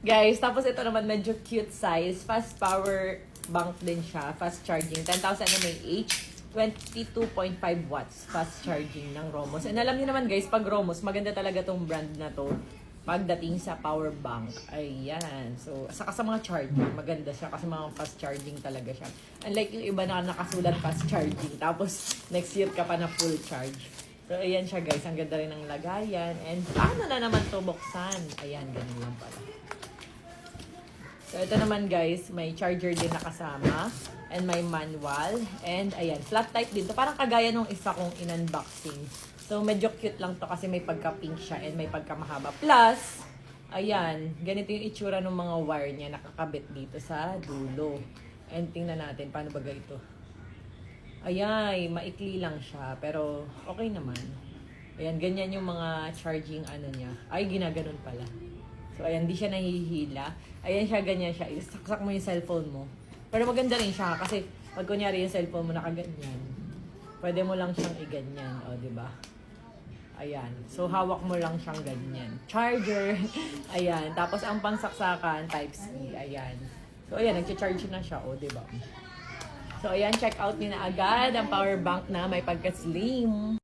Guys, tapos ito naman medyo cute size. Fast power bank din siya. Fast charging. 10,000 mAh. 22.5 watts fast charging ng Romos. And alam niyo naman guys, pag Romos, maganda talaga tong brand na to pagdating sa power bank. Ayan. So, saka sa mga charger, maganda siya kasi mga fast charging talaga siya. Unlike yung iba na nakasulat fast charging. Tapos, next year ka pa na full charge. So, ayan siya guys. Ang ganda rin ng lagayan. And paano na naman to buksan? Ayan, ganun lang pala. So, ito naman guys, may charger din na kasama. And may manual. And ayan, flat type din to. Parang kagaya nung isa kong in-unboxing. So, medyo cute lang to kasi may pagka-pink siya and may pagka-mahaba. Plus, ayan, ganito yung itsura ng mga wire niya nakakabit dito sa dulo. And tingnan natin, paano ba ito? Ayan, maikli lang siya. Pero, okay naman. Ayan, ganyan yung mga charging ano niya. Ay, ginaganon pala. So, ayan, di siya nahihila. Ayan siya, ganyan siya. Isaksak mo yung cellphone mo. Pero maganda rin siya kasi pag kunyari yung cellphone mo nakaganyan, pwede mo lang siyang iganyan, o, di ba? Ayan. So, hawak mo lang siyang ganyan. Charger. Ayan. Tapos, ang pangsaksakan, Type-C. Ayan. So, ayan, nag-charge na siya, o, di ba? So, ayan, check out nyo na agad ang power bank na may pagka-slim.